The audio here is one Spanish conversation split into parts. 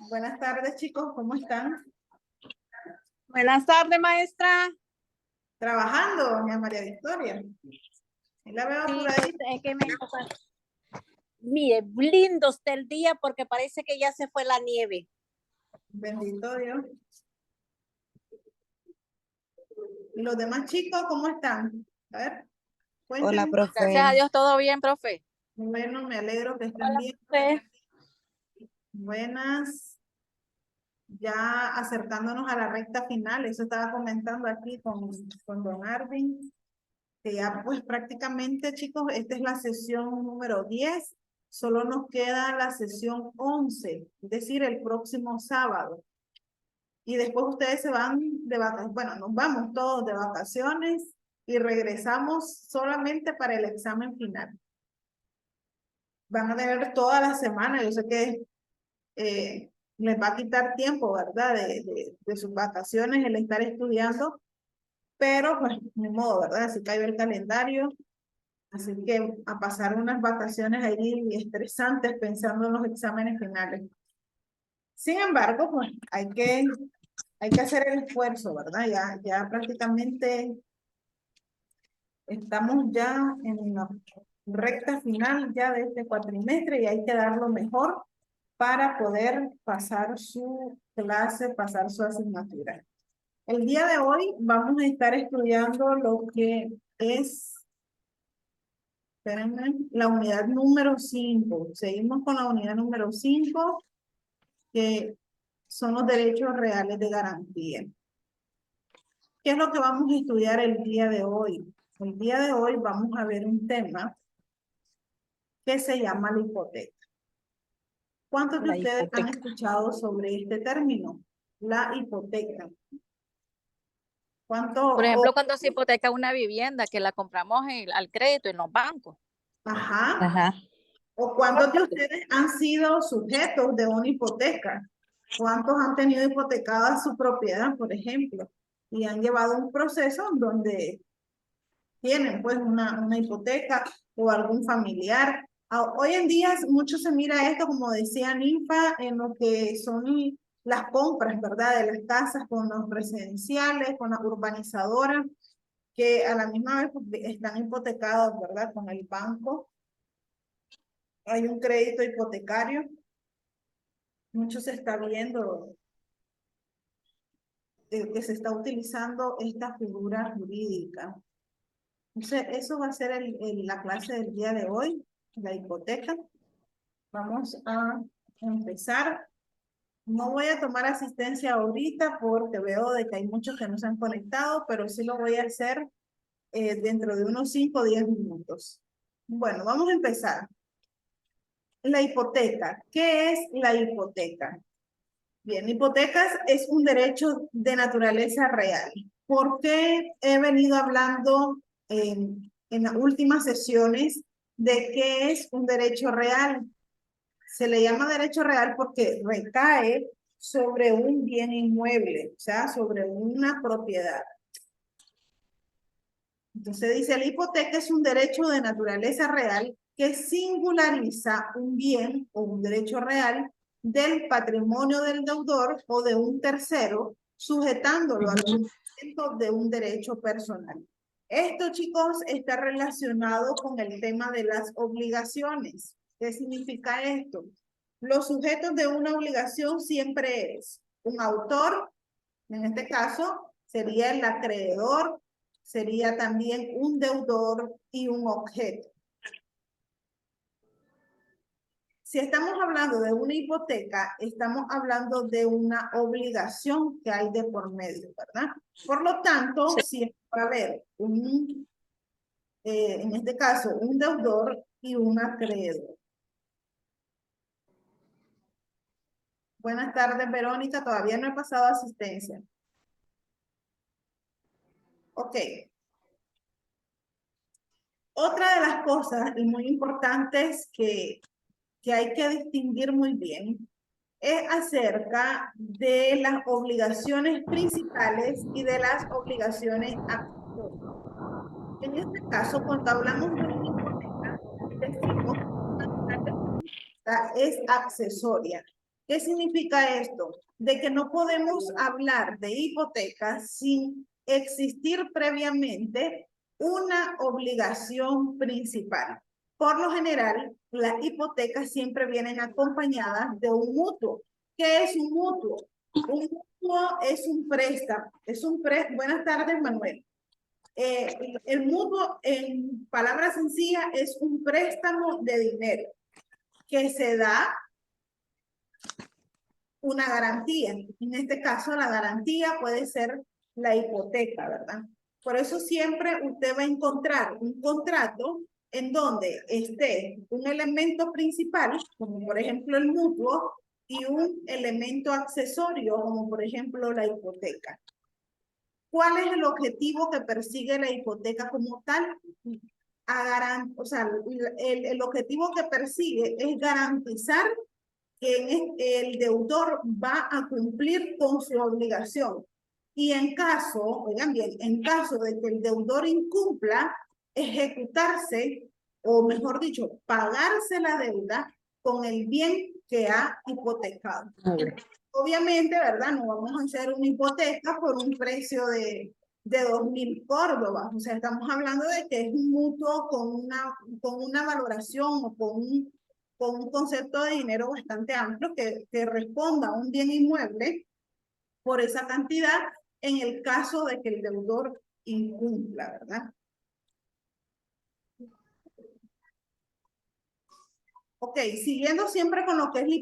Buenas tardes, chicos, ¿cómo están? Buenas tardes, maestra. Trabajando, doña María Victoria. Ahí la veo Sí, por ahí. es que mire, lindo está el día porque parece que ya se fue la nieve. Bendito Dios. ¿Y los demás chicos cómo están? A ver, Hola, cuéntenme. Gracias a profe. Dios, todo bien, profe. Bueno, me alegro que estén Hola, bien. profe. Buenas. Ya acercándonos a la recta final, eso estaba comentando aquí con don Arvin, que ya pues prácticamente, chicos, esta es la sesión número 10. Solo nos queda la sesión 11, es decir, el próximo sábado. Y después ustedes se van de vacaciones, bueno, nos vamos todos de vacaciones y regresamos solamente para el examen final. Van a tener toda la semana, yo sé que les va a quitar tiempo, ¿verdad? De sus vacaciones el estar estudiando, pero pues ni modo, ¿verdad? Así que hay el calendario, así que a pasar unas vacaciones ahí estresantes pensando en los exámenes finales. Sin embargo, pues hay que hacer el esfuerzo, ¿verdad? Ya prácticamente estamos ya en la recta final ya de este cuatrimestre y hay que dar lo mejor para poder pasar su clase, pasar su asignatura. El día de hoy vamos a estar estudiando lo que es, espérenme, la unidad número 5. Seguimos con la unidad número 5, que son los derechos reales de garantía. ¿Qué es lo que vamos a estudiar el día de hoy? El día de hoy vamos a ver un tema que se llama la hipoteca. ¿Cuántos de ustedes han escuchado sobre este término? La hipoteca. ¿Cuánto? Por ejemplo, cuando se hipoteca una vivienda que la compramos al crédito en los bancos. Ajá. Ajá. ¿O cuántos de ustedes han sido sujetos de una hipoteca? ¿Cuántos han tenido hipotecada su propiedad, por ejemplo? Y han llevado un proceso donde tienen pues una hipoteca o algún familiar. Hoy en día mucho se mira esto, como decía Ninfa, en lo que son las compras, ¿verdad? De las casas con los residenciales, con las urbanizadoras, que a la misma vez pues, están hipotecados, ¿verdad? Con el banco. Hay un crédito hipotecario. Mucho se está viendo que se está utilizando esta figura jurídica. Entonces, eso va a ser la clase del día de hoy, la hipoteca. Vamos a empezar. No voy a tomar asistencia ahorita porque veo de que hay muchos que no se han conectado, pero sí lo voy a hacer dentro de unos 5 o 10 minutos. Bueno, vamos a empezar. La hipoteca. ¿Qué es la hipoteca? Bien, hipotecas es un derecho de naturaleza real. ¿Por qué he venido hablando en las últimas sesiones de qué es un derecho real? Se le llama derecho real porque recae sobre un bien inmueble, o sea, sobre una propiedad. Entonces dice, la hipoteca es un derecho de naturaleza real que singulariza un bien o un derecho real del patrimonio del deudor o de un tercero, sujetándolo al cumplimiento de un derecho personal. Esto, chicos, está relacionado con el tema de las obligaciones. ¿Qué significa esto? Los sujetos de una obligación siempre es un autor, en este caso sería el acreedor, sería también un deudor y un objeto. Si estamos hablando de una hipoteca, estamos hablando de una obligación que hay de por medio, ¿verdad? Por lo tanto, siempre va a haber en este caso, un deudor y un acreedor. Buenas tardes, Verónica. Todavía no he pasado asistencia. Ok. Otra de las cosas y muy importantes que hay que distinguir muy bien es acerca de las obligaciones principales y de las obligaciones accesorias. En este caso, cuando hablamos de una hipoteca, decimos que es accesoria. ¿Qué significa esto? De que no podemos hablar de hipotecas sin existir previamente una obligación principal. Por lo general, las hipotecas siempre vienen acompañadas de un mutuo. ¿Qué es un mutuo? Un mutuo es un préstamo. Buenas tardes, Manuel. El mutuo, en palabras sencillas, es un préstamo de dinero que se da una garantía. En este caso, la garantía puede ser la hipoteca, ¿verdad? Por eso siempre usted va a encontrar un contrato en donde esté un elemento principal, como por ejemplo el mutuo, y un elemento accesorio, como por ejemplo la hipoteca. ¿Cuál es el objetivo que persigue la hipoteca como tal? O sea, el objetivo que persigue es garantizar que el deudor va a cumplir con su obligación. Y en caso, oigan bien, en caso de que el deudor incumpla, ejecutarse, o mejor dicho, pagarse la deuda con el bien que ha hipotecado. Obviamente, ¿verdad? No vamos a hacer una hipoteca por un precio de 2.000 córdobas. O sea, estamos hablando de que es un mutuo con una valoración o con un concepto de dinero bastante amplio que responda a un bien inmueble por esa cantidad en el caso de que el deudor incumpla, ¿verdad? Ok, siguiendo siempre con lo que es la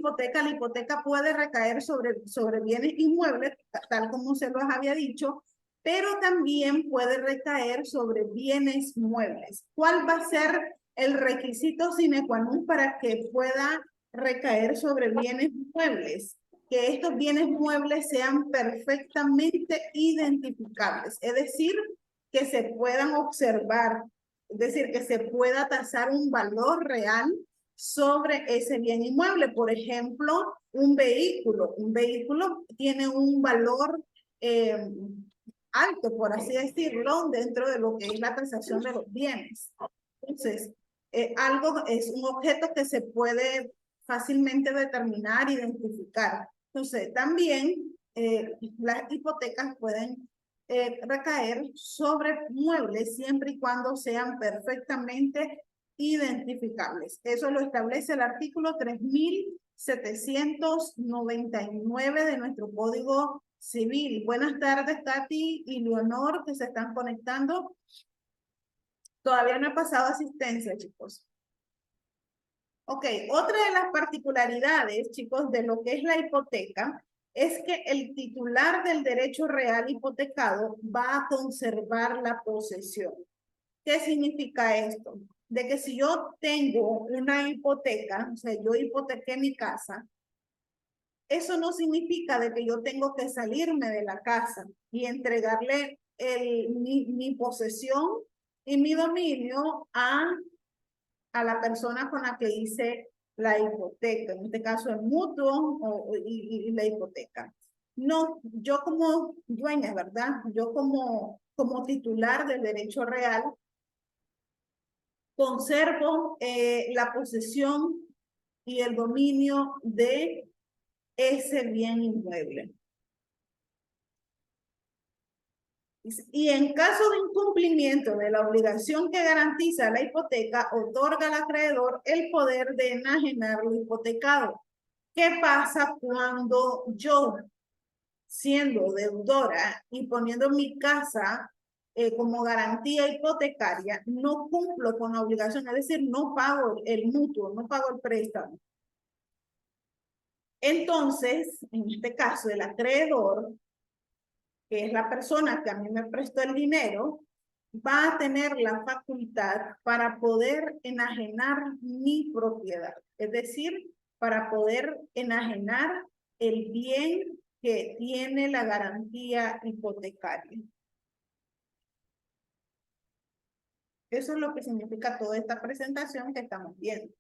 hipoteca puede recaer sobre bienes inmuebles, tal como se los había dicho, pero también puede recaer sobre bienes muebles. ¿Cuál va a ser el requisito sine qua non para que pueda recaer sobre bienes muebles? Que estos bienes muebles sean perfectamente identificables, es decir, que se puedan observar, es decir, que se pueda tasar un valor real sobre ese bien inmueble. Por ejemplo, un vehículo. Un vehículo tiene un valor alto, por así decirlo, dentro de lo que es la transacción de los bienes. Entonces, algo es un objeto que se puede fácilmente determinar, identificar. Entonces, también las hipotecas pueden recaer sobre muebles siempre y cuando sean perfectamente identificables. Eso lo establece el artículo 3799 de nuestro Código Civil. Buenas tardes, Tati y Leonor, que se están conectando. Todavía no he pasado asistencia, chicos. Ok, otra de las particularidades, chicos, de lo que es la hipoteca es que el titular del derecho real hipotecado va a conservar la posesión. ¿Qué significa esto? De que si yo tengo una hipoteca, o sea, yo hipotequé mi casa, eso no significa de que yo tengo que salirme de la casa y entregarle mi posesión y mi dominio a la persona con la que hice la hipoteca, en este caso el mutuo y la hipoteca. No, yo como dueña, ¿verdad? Yo como titular del derecho real, conservo la posesión y el dominio de ese bien inmueble. Y en caso de incumplimiento de la obligación que garantiza la hipoteca, otorga al acreedor el poder de enajenar lo hipotecado. ¿Qué pasa cuando yo, siendo deudora y poniendo mi casa como garantía hipotecaria, no cumplo con la obligación, es decir, no pago el mutuo, no pago el préstamo? Entonces, en este caso, el acreedor, que es la persona que a mí me prestó el dinero, va a tener la facultad para poder enajenar mi propiedad, es decir, para poder enajenar el bien que tiene la garantía hipotecaria. Eso es lo que significa toda esta presentación que estamos viendo.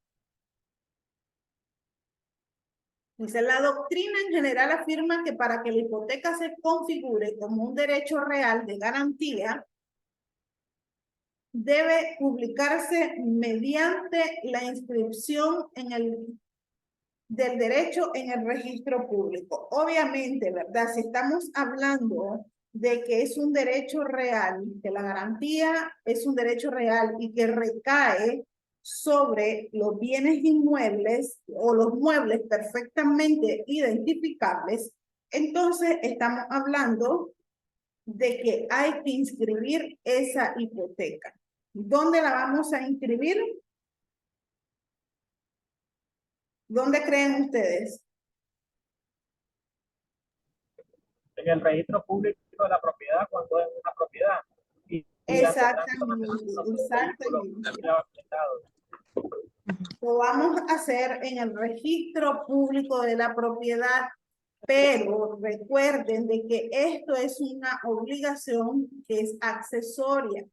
Dice, la doctrina en general afirma que para que la hipoteca se configure como un derecho real de garantía, debe publicarse mediante la inscripción en el del derecho en el registro público. Obviamente, ¿verdad? Si estamos hablando de que es un derecho real, que la garantía es un derecho real y que recae sobre los bienes inmuebles o los muebles perfectamente identificables, entonces estamos hablando de que hay que inscribir esa hipoteca. ¿Dónde la vamos a inscribir? ¿Dónde creen ustedes? En el registro público de la propiedad cuando es una propiedad y Exactamente, vehículo exactamente. ya. Lo vamos a hacer en el registro público de la propiedad, pero recuerden de que esto es una obligación que es accesoria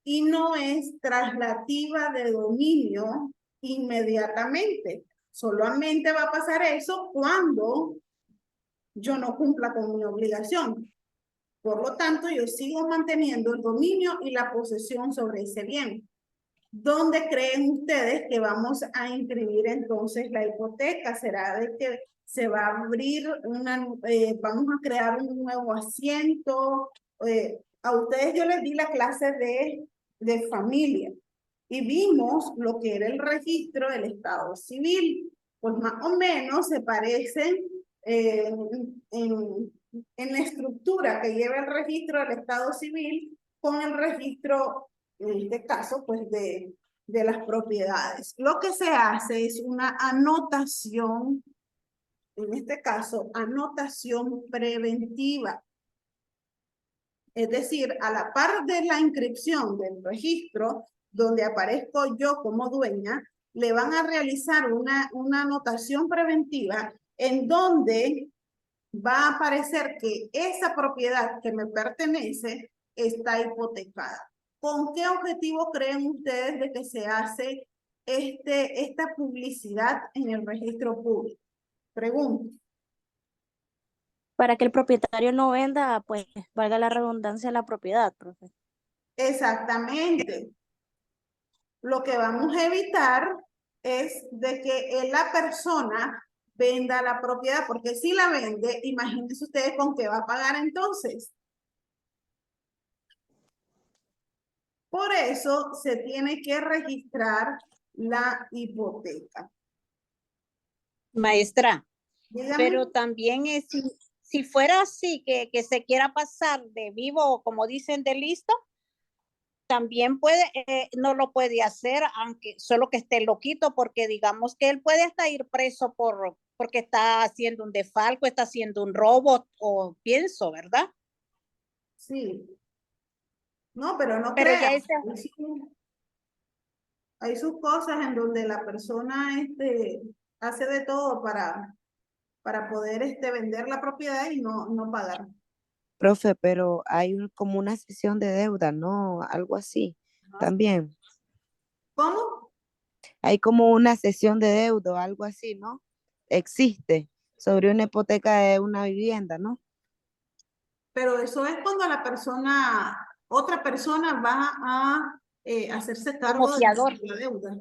y no es traslativa de dominio inmediatamente. Solamente va a pasar eso cuando yo no cumpla con mi obligación. Por lo tanto, yo sigo manteniendo el dominio y la posesión sobre ese bien. ¿Dónde creen ustedes que vamos a inscribir entonces la hipoteca? ¿Será de que se va a abrir vamos a crear un nuevo asiento? A ustedes yo les di la clase de familia y vimos lo que era el registro del Estado Civil. Pues más o menos se parecen en la estructura que lleva el registro del Estado Civil con el registro, en este caso, pues de las propiedades. Lo que se hace es una anotación, en este caso, anotación preventiva. Es decir, a la par de la inscripción del registro, donde aparezco yo como dueña, le van a realizar una anotación preventiva en donde va a aparecer que esa propiedad que me pertenece está hipotecada. ¿Con qué objetivo creen ustedes de que se hace esta publicidad en el registro público? Pregunto. Para que el propietario no venda, pues valga la redundancia, la propiedad, profe. Exactamente. Lo que vamos a evitar es de que la persona venda la propiedad, porque si la vende, imagínense ustedes con qué va a pagar entonces. Por eso se tiene que registrar la hipoteca. Maestra, Dígame. pero también es, si fuera así, que se quiera pasar de vivo, como dicen, de listo, también puede, no lo puede hacer, aunque solo que esté loquito, porque digamos que él puede hasta ir preso porque está haciendo un defalco, está haciendo un robo, o pienso, ¿verdad? Sí. No, pero no Pero crean. ya ese, Hay sus cosas en donde la persona hace de todo para poder vender la propiedad y no pagar. Profe, pero hay como una sesión de deuda, ¿no? Algo así también. ¿Cómo? Hay como una sesión de deuda o algo así, ¿no? Existe sobre una hipoteca de una vivienda, ¿no? Pero eso es cuando otra persona va a hacerse como cargo de fiador, la deuda.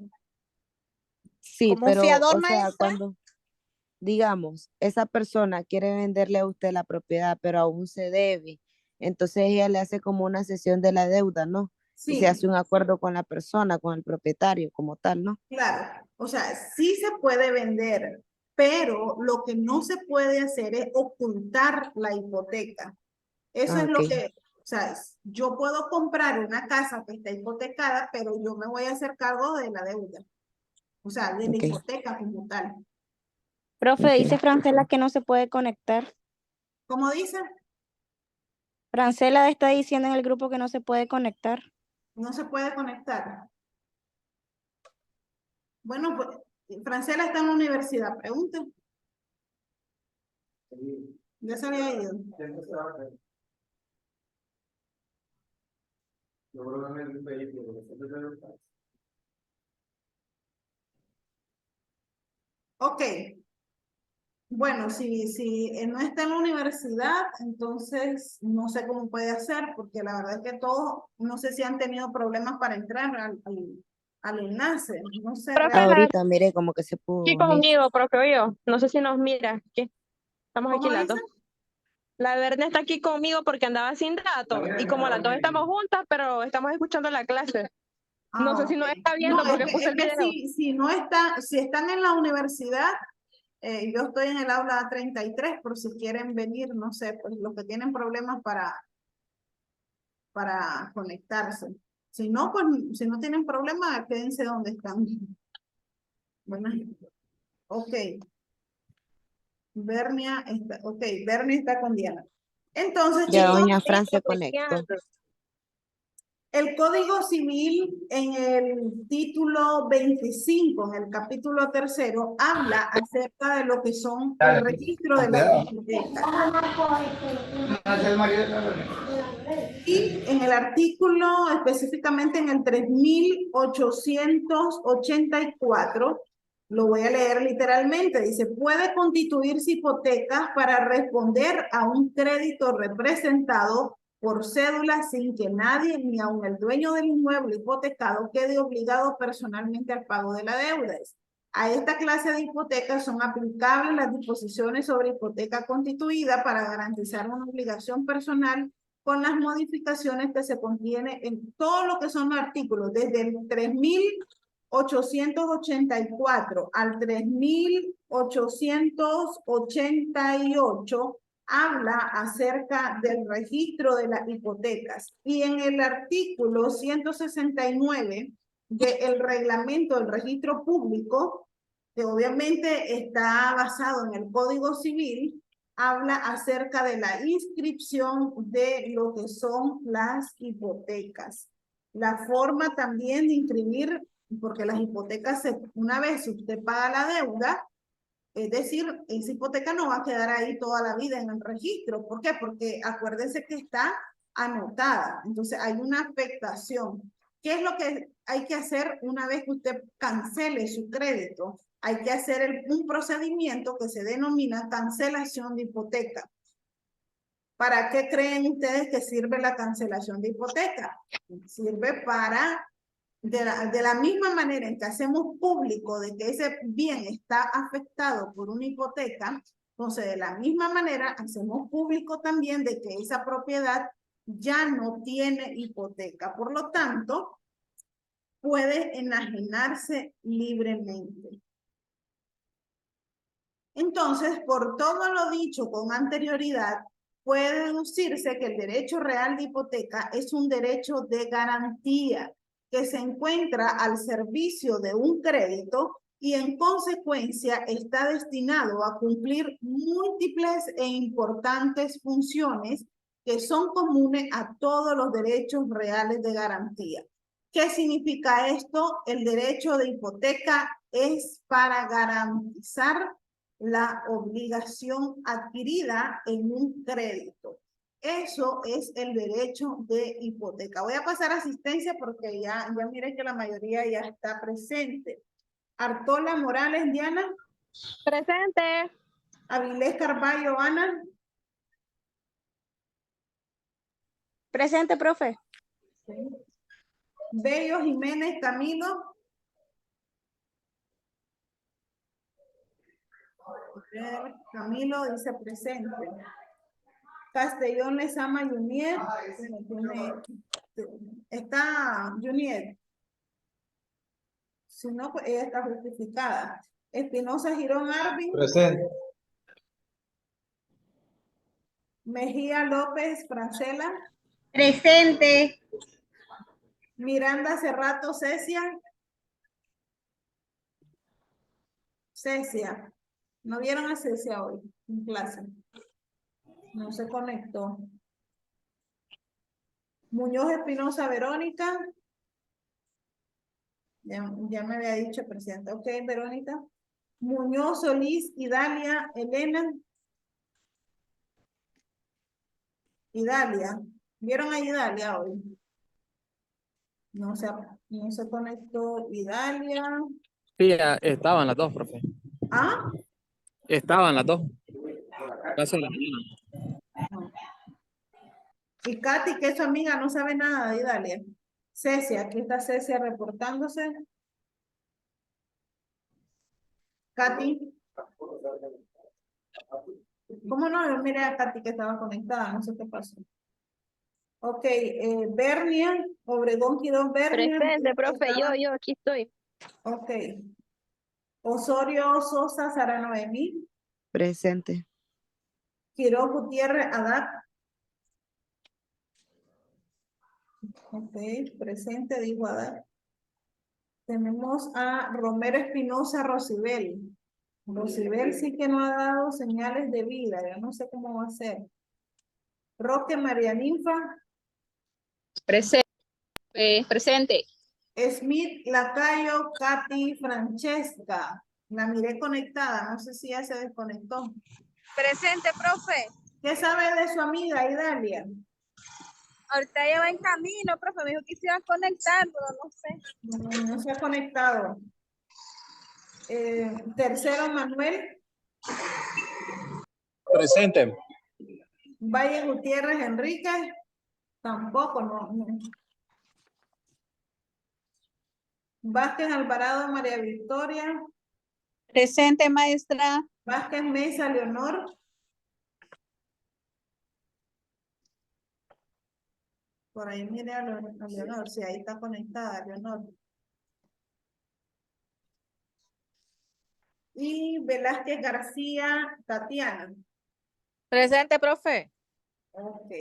Sí, como un pero, fiador, o sea, maestra. cuando, digamos, esa persona quiere venderle a usted la propiedad, pero aún se debe, entonces ella le hace como una sesión de la deuda, ¿no? Y se hace Sí, un acuerdo con la persona, con el propietario como tal, ¿no? claro. O sea, sí se puede vender, pero lo que no se puede hacer es ocultar la hipoteca. Eso Ah, es ok, lo que, o sea, yo puedo comprar una casa que está hipotecada, pero yo me voy a hacer cargo de la deuda. O sea, de la ok, hipoteca como tal. Profe, dice ok. Francela que no se puede conectar. ¿Cómo dice? Francela está diciendo en el grupo que no se puede conectar. No se puede conectar. Bueno, pues, Francela está en la universidad, pregunta. Ya se había ido. Ok. Bueno, si no está en la universidad, entonces no sé cómo puede hacer, porque la verdad es que todos, no sé si han tenido problemas para entrar al enlace. No sé Profe, realmente. Ahorita miré como que se pudo aquí unir. conmigo, profe, yo. No sé si nos mira. Aquí. Estamos aquí ¿Cómo las dice? dos. La Verne está aquí conmigo porque andaba sin datos. Y como las dos estamos juntas, pero estamos escuchando la clase. No sé si nos Ok. está viendo No, porque puse el video. si no está, si están en la universidad, yo estoy en el aula 33, por si quieren venir, no sé, pues los que tienen problemas para conectarse. Si no, pues si no tienen problema, quédense donde están. Bueno, ok. Bernia está con Diana. Entonces, Ya chicos, doña Fran se conectó. el Código Civil en el título 25, en el capítulo 3, habla acerca de lo que son el registro de la hipoteca. Y en el artículo, específicamente en el 3884, lo voy a leer literalmente, dice, puede constituirse hipotecas para responder a un crédito representado por cédula sin que nadie, ni aun el dueño del inmueble hipotecado, quede obligado personalmente al pago de la deuda. A esta clase de hipotecas son aplicables las disposiciones sobre hipoteca constituida para garantizar una obligación personal con las modificaciones que se contiene en todo lo que son los artículos, desde el 3884 al 3888, habla acerca del registro de las hipotecas. Y en el artículo 169 del reglamento del registro público, que obviamente está basado en el Código Civil, habla acerca de la inscripción de lo que son las hipotecas. La forma también de inscribir, porque las hipotecas, una vez usted paga la deuda, es decir, esa hipoteca no va a quedar ahí toda la vida en el registro. ¿Por qué? Porque acuérdense que está anotada. Entonces hay una afectación. ¿Qué es lo que hay que hacer una vez que usted cancele su crédito? Hay que hacer un procedimiento que se denomina cancelación de hipoteca. ¿Para qué creen ustedes que sirve la cancelación de hipoteca? Sirve para, de la misma manera en que hacemos público de que ese bien está afectado por una hipoteca, entonces de la misma manera hacemos público también de que esa propiedad ya no tiene hipoteca. Por lo tanto, puede enajenarse libremente. Entonces, por todo lo dicho con anterioridad, puede deducirse que el derecho real de hipoteca es un derecho de garantía que se encuentra al servicio de un crédito y en consecuencia está destinado a cumplir múltiples e importantes funciones que son comunes a todos los derechos reales de garantía. ¿Qué significa esto? El derecho de hipoteca es para garantizar la obligación adquirida en un crédito. Eso es el derecho de hipoteca. Voy a pasar asistencia porque ya miré que la mayoría ya está presente. Artola Morales, Diana. Presente. Avilés Carballo, Ana. Presente, profe. Sí. Bello Jiménez Camilo. Camilo dice presente. Castellón Lezama Juniet. Está Juniet. Si no, pues ella está justificada. Espinosa Girón Arvin. Presente. Mejía López Francela. Presente. Miranda Cerrato Cecia. Cecia. ¿No vieron a Cecia hoy en clase? No se conectó. Muñoz Espinosa Verónica. Ya me había dicho presidenta. Ok, Verónica. Muñoz Solís Idalia Elena. Idalia. ¿Vieron a Idalia hoy? No se conectó Idalia. Sí, ya estaban las dos, profe. ¿Ah? Estaban las dos. Clase de la mañana. No. Y Katy, que es su amiga, no sabe nada de Idalia. Cecia, aquí está Cecia reportándose. Katy. ¿Cómo no? Yo miré a Katy que estaba conectada, no sé qué pasó. Ok, Bernia, Obregón Quirós Bernia. Presente, profe, yo, aquí estoy. Ok. Osorio Sosa Sara Noemí. Presente. Quiroz Gutiérrez Adán. Ok, presente, dijo Adán. Tenemos a Romero Espinosa Rosibel. Rosibel sí que no ha dado señales de vida, yo no sé cómo va a ser. Roque María Ninfa. Presente. Presente. Smith Lacayo Katy Francesca. La miré conectada, no sé si ya se desconectó. Presente, profe. ¿Qué sabe de su amiga Idalia? Ahorita ella va en camino, profe. Me dijo que se iba a conectar, pero no sé. No se ha conectado. Tercero, Manuel. Presente. Valle Gutiérrez Enrique. Tampoco, no. Vázquez Alvarado María Victoria. Presente, maestra. Vázquez Mesa Leonor. Por ahí mire a Leonor, sí, ahí está conectada Leonor. Y Velázquez García Tatiana. Presente, profe. Ok.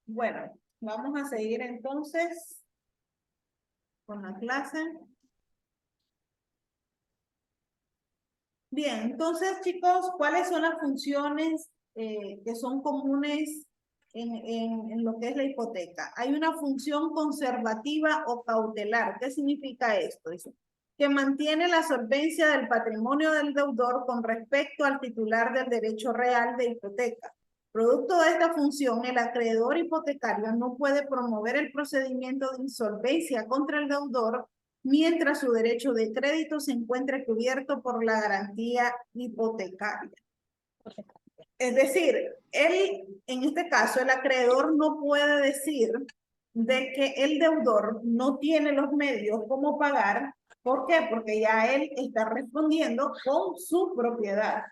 Bueno, vamos a seguir entonces con la clase. Bien, entonces chicos, ¿cuáles son las funciones que son comunes en lo que es la hipoteca? Hay una función conservativa o cautelar. ¿Qué significa esto? Dice, que mantiene la solvencia del patrimonio del deudor con respecto al titular del derecho real de hipoteca. Producto de esta función, el acreedor hipotecario no puede promover el procedimiento de insolvencia contra el deudor mientras su derecho de crédito se encuentre cubierto por la garantía hipotecaria. Es decir, en este caso, el acreedor no puede decir de que el deudor no tiene los medios como pagar. ¿Por qué? Porque ya él está respondiendo con su propiedad.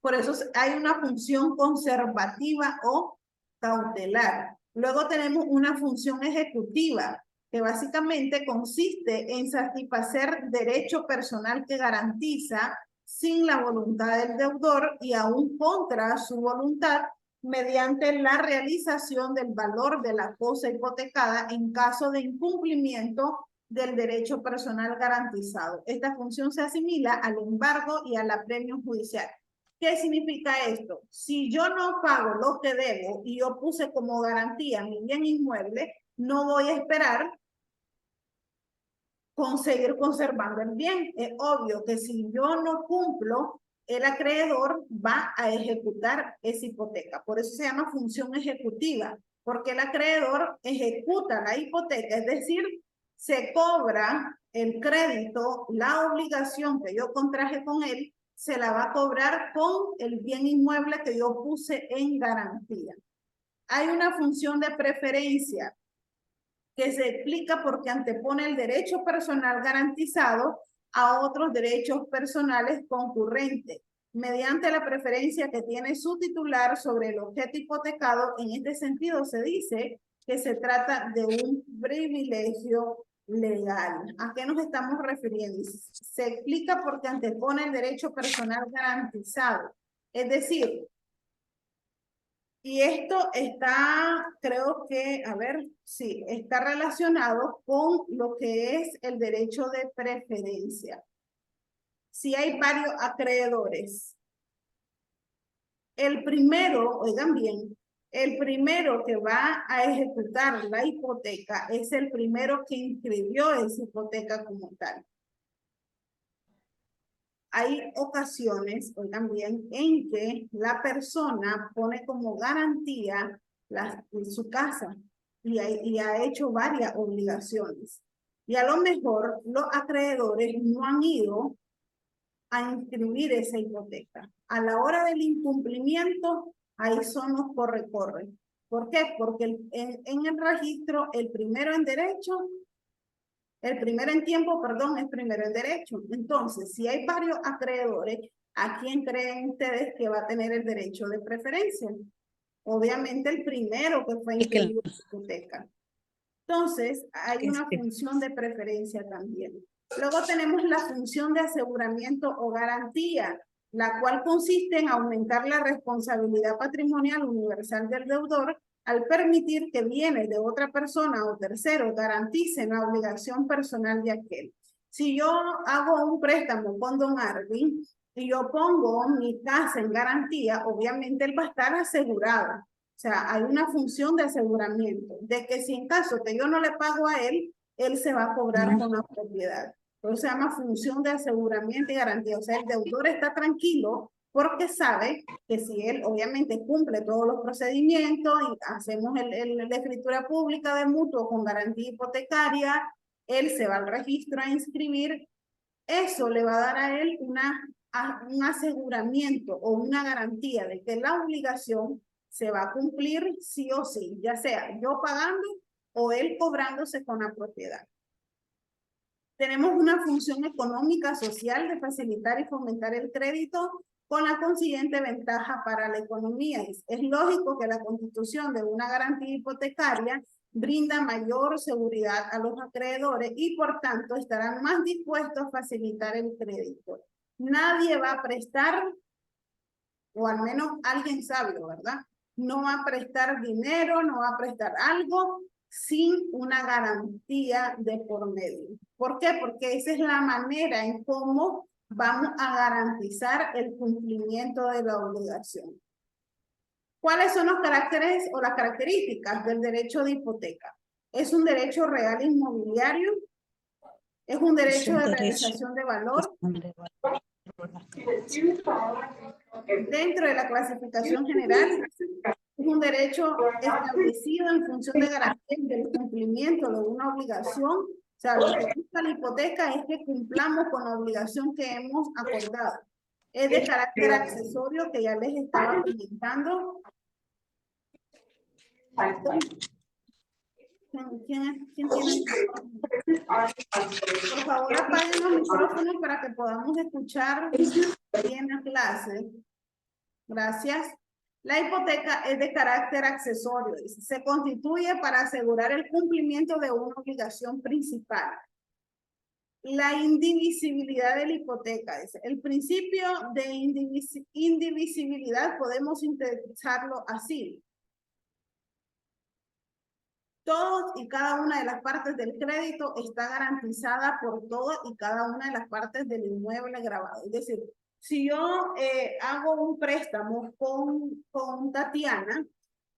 Por eso hay una función conservativa o cautelar. Luego tenemos una función ejecutiva, que básicamente consiste en satisfacer derecho personal que garantiza sin la voluntad del deudor y aún contra su voluntad mediante la realización del valor de la cosa hipotecada en caso de incumplimiento del derecho personal garantizado. Esta función se asimila al embargo y al apremio judicial. ¿Qué significa esto? Si yo no pago lo que debo y yo puse como garantía mi bien inmueble, no voy a esperar conseguir conservando el bien. Es obvio que si yo no cumplo, el acreedor va a ejecutar esa hipoteca. Por eso se llama función ejecutiva, porque el acreedor ejecuta la hipoteca, es decir, se cobra el crédito, la obligación que yo contraje con él, se la va a cobrar con el bien inmueble que yo puse en garantía. Hay una función de preferencia que se explica porque antepone el derecho personal garantizado a otros derechos personales concurrentes, mediante la preferencia que tiene su titular sobre el objeto hipotecado. En este sentido se dice que se trata de un privilegio legal. ¿A qué nos estamos refiriendo? Se explica porque antepone el derecho personal garantizado. Es decir, y esto está, creo que, a ver, sí, está relacionado con lo que es el derecho de preferencia. Si hay varios acreedores, el primero, oigan bien, el primero que va a ejecutar la hipoteca es el primero que inscribió esa hipoteca como tal. Hay ocasiones, oigan bien, en que la persona pone como garantía su casa y ha hecho varias obligaciones. Y a lo mejor los acreedores no han ido a inscribir esa hipoteca. A la hora del incumplimiento, ahí son los corre-corre. ¿Por qué? Porque en el registro, el primero en derecho El primero en tiempo, perdón, es primero en derecho. Entonces, si hay varios acreedores, ¿a quién creen ustedes que va a tener el derecho de preferencia? Obviamente el primero que fue inscrito en la hipoteca. Entonces, hay una función de preferencia también. Luego tenemos la función de aseguramiento o garantía, la cual consiste en aumentar la responsabilidad patrimonial universal del deudor al permitir que bienes de otra persona o tercero garanticen la obligación personal de aquel. Si yo hago un préstamo con don Arvin y yo pongo mi casa en garantía, obviamente él va a estar asegurado. O sea, hay una función de aseguramiento, de que si en caso que yo no le pago a él, él se va a cobrar con la propiedad. Eso se llama función de aseguramiento y garantía. O sea, el deudor está tranquilo porque sabe que si él obviamente cumple todos los procedimientos y hacemos la escritura pública de mutuo con garantía hipotecaria, él se va al registro a inscribir, eso le va a dar a él un aseguramiento o una garantía de que la obligación se va a cumplir sí o sí, ya sea yo pagando o él cobrándose con la propiedad. Tenemos una función económica social de facilitar y fomentar el crédito con la consiguiente ventaja para la economía. Es lógico que la constitución de una garantía hipotecaria brinda mayor seguridad a los acreedores y por tanto estarán más dispuestos a facilitar el crédito. Nadie va a prestar, o al menos alguien sabio, ¿verdad? No va a prestar dinero, no va a prestar algo sin una garantía de por medio. ¿Por qué? Porque esa es la manera en cómo vamos a garantizar el cumplimiento de la obligación. ¿Cuáles son los caracteres o las características del derecho de hipoteca? Es un derecho real inmobiliario, es un derecho de realización de valor. Dentro de la clasificación general, es un derecho establecido en función de garantía del cumplimiento de una obligación. O sea, lo que busca la hipoteca es que cumplamos con la obligación que hemos acordado. Es de carácter accesorio que ya les estaba comentando. ¿Quién tiene? Por favor, apaguen los micrófonos para que podamos escuchar bien la clase. Gracias. La hipoteca es de carácter accesorio. Se constituye para asegurar el cumplimiento de una obligación principal. La indivisibilidad de la hipoteca. El principio de indivisibilidad podemos sintetizarlo así. Todos y cada una de las partes del crédito está garantizada por todas y cada una de las partes del inmueble grabado. Es decir, si yo hago un préstamo con Tatiana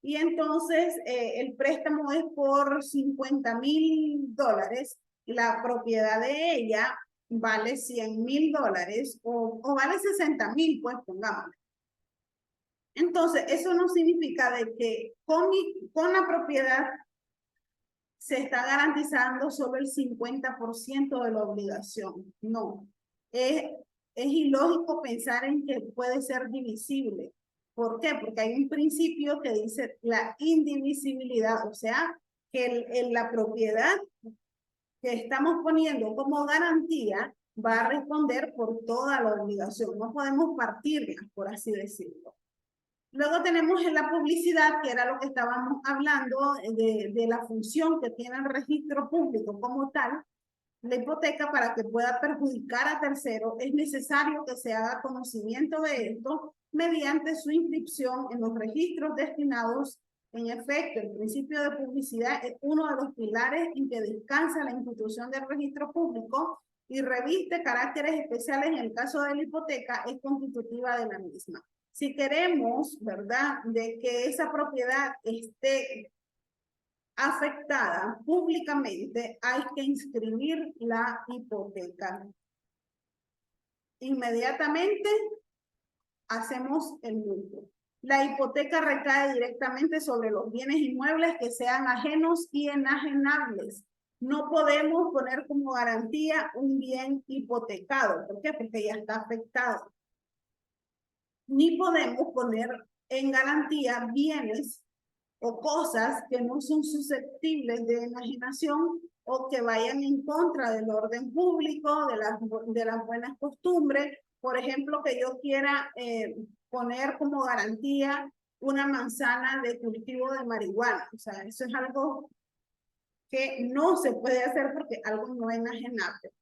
y entonces el préstamo es por $50,000, la propiedad de ella vale $100,000 o vale 60,000, pues pongámosle. Entonces, eso no significa de que con la propiedad se está garantizando solo el 50% de la obligación. No. Es ilógico pensar en que puede ser divisible. ¿Por qué? Porque hay un principio que dice la indivisibilidad, o sea, que la propiedad que estamos poniendo como garantía va a responder por toda la obligación. No podemos partirla, por así decirlo. Luego tenemos en la publicidad, que era lo que estábamos hablando de la función que tiene el registro público como tal. La hipoteca, para que pueda perjudicar a terceros, es necesario que se haga conocimiento de esto mediante su inscripción en los registros destinados. En efecto, el principio de publicidad es uno de los pilares en que descansa la institución del registro público y reviste caracteres especiales en el caso de la hipoteca, es constitutiva de la misma. Si queremos, ¿verdad?, de que esa propiedad esté afectada públicamente, hay que inscribir la hipoteca. Inmediatamente hacemos el mutuo. La hipoteca recae directamente sobre los bienes inmuebles que sean ajenos y enajenables. No podemos poner como garantía un bien hipotecado. ¿Por qué? Porque ya está afectado. Ni podemos poner en garantía bienes o cosas que no son susceptibles de enajenación o que vayan en contra del orden público, de las buenas costumbres. Por ejemplo, que yo quiera poner como garantía una manzana de cultivo de marihuana. O sea, eso es algo que no se puede hacer porque algo no es enajenable.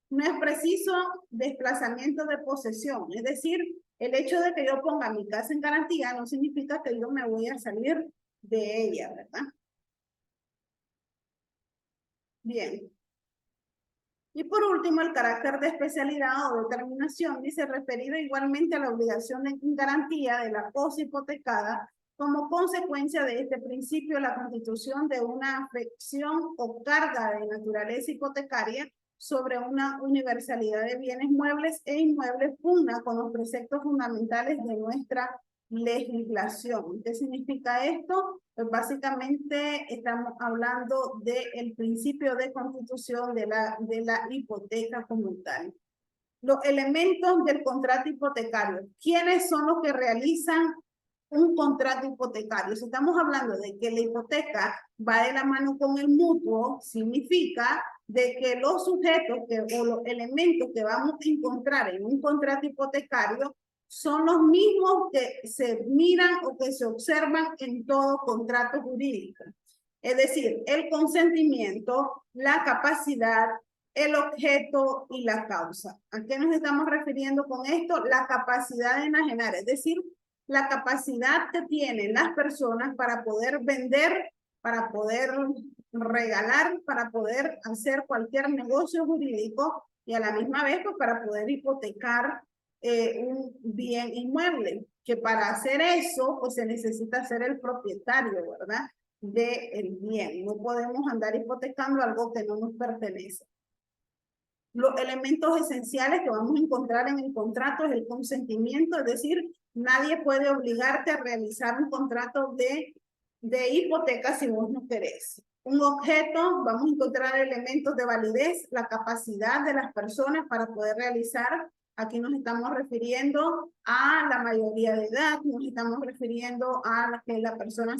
No es preciso desplazamiento de posesión, es decir, el hecho de que yo ponga mi casa en garantía no significa que yo me voy a salir de ella, ¿verdad? Bien. Y por último, el carácter de especialidad o determinación dice referido igualmente a la obligación de garantía de la cosa hipotecada como consecuencia de este principio la constitución de una afección o carga de naturaleza hipotecaria sobre una universalidad de bienes muebles e inmuebles pugna con los preceptos fundamentales de nuestra legislación. ¿Qué significa esto? Pues básicamente estamos hablando del principio de constitución de la hipoteca como tal. Los elementos del contrato hipotecario. ¿Quiénes son los que realizan un contrato hipotecario? Si estamos hablando de que la hipoteca va de la mano con el mutuo, significa de que los sujetos o los elementos que vamos a encontrar en un contrato hipotecario son los mismos que se miran o que se observan en todo contrato jurídico. Es decir, el consentimiento, la capacidad, el objeto y la causa. ¿A qué nos estamos refiriendo con esto? La capacidad de enajenar, es decir, la capacidad que tienen las personas para poder vender, para poder regalar, para poder hacer cualquier negocio jurídico y a la misma vez pues, para poder hipotecar un bien inmueble, que para hacer eso pues se necesita ser el propietario, ¿verdad? Del bien. No podemos andar hipotecando algo que no nos pertenece. Los elementos esenciales que vamos a encontrar en el contrato es el consentimiento, es decir, nadie puede obligarte a realizar un contrato de hipoteca si vos no querés. Un objeto, vamos a encontrar elementos de validez, la capacidad de las personas para poder realizar. Aquí nos estamos refiriendo a la mayoría de edad, nos estamos refiriendo a que la persona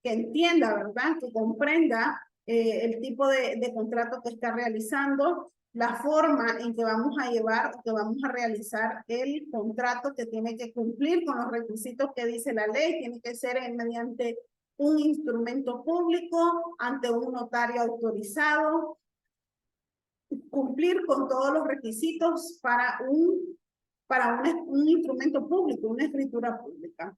que entienda, ¿verdad? Que comprenda el tipo de contrato que está realizando, la forma en que vamos a llevar o que vamos a realizar el contrato, que tiene que cumplir con los requisitos que dice la ley, tiene que ser mediante un instrumento público, ante un notario autorizado, cumplir con todos los requisitos para un instrumento público, una escritura pública.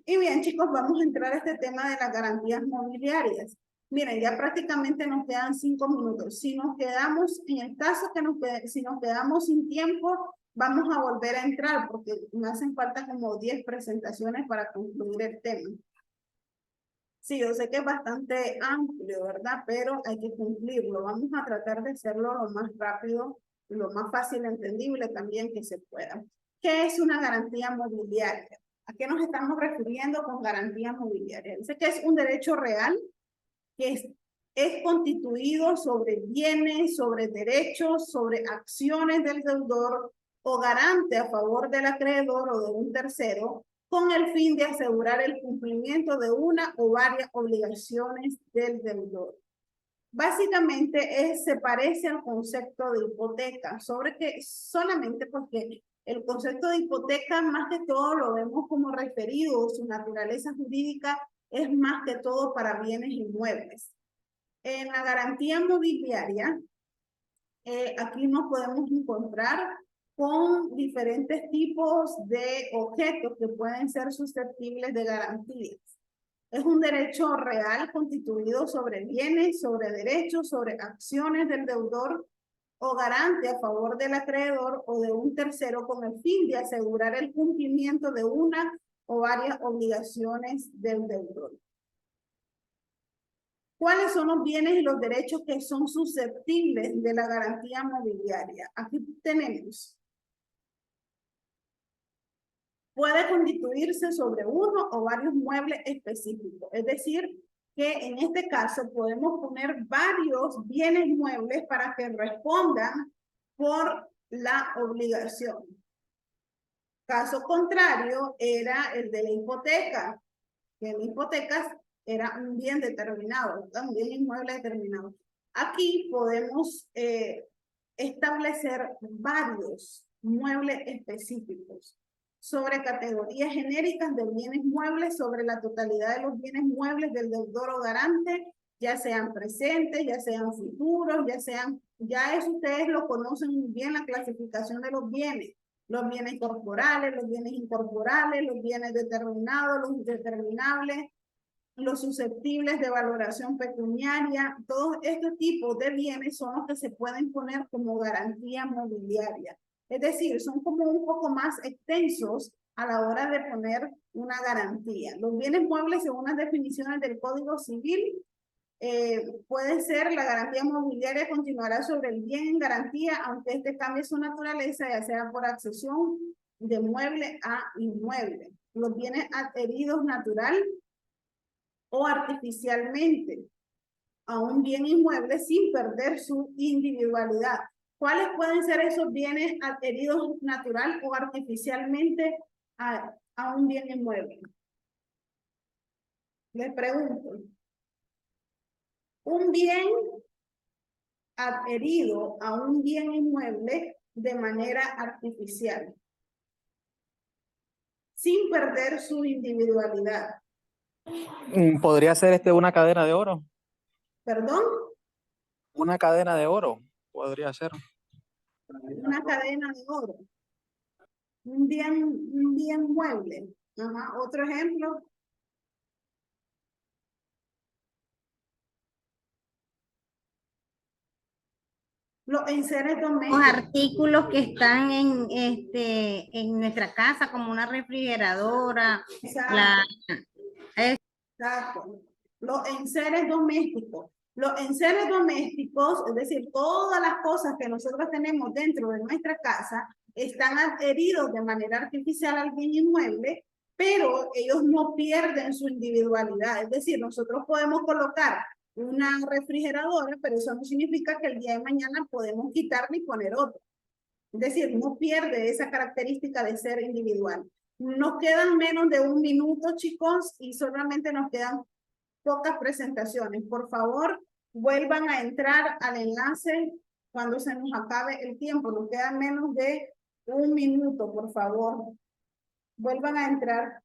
Y bien, chicos, vamos a entrar a este tema de las garantías mobiliarias. Miren, ya prácticamente nos quedan 5 minutos. Si nos quedamos, en el caso que si nos quedamos sin tiempo, vamos a volver a entrar porque me hacen falta como 10 presentaciones para concluir el tema. Sí, yo sé que es bastante amplio, ¿verdad? Pero hay que cumplirlo. Vamos a tratar de hacerlo lo más rápido y lo más fácil entendible también que se pueda. ¿Qué es una garantía mobiliaria? ¿A qué nos estamos refiriendo con garantía mobiliaria? Dice que es un derecho real que es constituido sobre bienes, sobre derechos, sobre acciones del deudor o garante a favor del acreedor o de un tercero, con el fin de asegurar el cumplimiento de una o varias obligaciones del deudor. Básicamente se parece al concepto de hipoteca, sobre que solamente porque el concepto de hipoteca más que todo lo vemos como referido, su naturaleza jurídica es más que todo para bienes inmuebles. En la garantía mobiliaria, aquí nos podemos encontrar con diferentes tipos de objetos que pueden ser susceptibles de garantías. Es un derecho real constituido sobre bienes, sobre derechos, sobre acciones del deudor o garante a favor del acreedor o de un tercero con el fin de asegurar el cumplimiento de una o varias obligaciones del deudor. ¿Cuáles son los bienes y los derechos que son susceptibles de la garantía mobiliaria? Aquí tenemos. Puede constituirse sobre uno o varios muebles específicos. Es decir, que en este caso podemos poner varios bienes muebles para que respondan por la obligación. Caso contrario era el de la hipoteca, que en hipotecas era un bien determinado, un bien inmueble determinado. Aquí podemos establecer varios muebles específicos sobre categorías genéricas de bienes muebles, sobre la totalidad de los bienes muebles del deudor o garante, ya sean presentes, ya sean futuros, ya eso ustedes lo conocen muy bien, la clasificación de los bienes corporales, los bienes incorporales, los bienes determinados, los indeterminables, los susceptibles de valoración pecuniaria. Todos estos tipos de bienes son los que se pueden poner como garantía mobiliaria. Es decir, son como un poco más extensos a la hora de poner una garantía. Los bienes muebles, según las definiciones del Código Civil, puede ser la garantía mobiliaria continuará sobre el bien en garantía, aunque este cambie su naturaleza, ya sea por accesión de mueble a inmueble. Los bienes adheridos natural o artificialmente a un bien inmueble sin perder su individualidad. ¿Cuáles pueden ser esos bienes adheridos natural o artificialmente a un bien inmueble? Les pregunto. Un bien adherido a un bien inmueble de manera artificial, sin perder su individualidad. ¿Podría ser una cadena de oro? ¿Perdón? Una cadena de oro, podría ser. Una cadena de oro. Un bien mueble. Ajá. Otro ejemplo. Los enseres Los domésticos. artículos que están en nuestra casa, como una refrigeradora, Exacto. Los enseres domésticos. Los enseres domésticos, es decir, todas las cosas que nosotros tenemos dentro de nuestra casa, están adheridos de manera artificial al bien inmueble, pero ellos no pierden su individualidad. Es decir, nosotros podemos colocar una refrigeradora, pero eso no significa que el día de mañana podemos quitarle y poner otro. Es decir, no pierde esa característica de ser individual. Nos quedan menos de 1 minuto, chicos, y solamente nos quedan pocas presentaciones. Por favor, vuelvan a entrar al enlace cuando se nos acabe el tiempo. Nos quedan menos de 1 minuto, por favor. Vuelvan a entrar.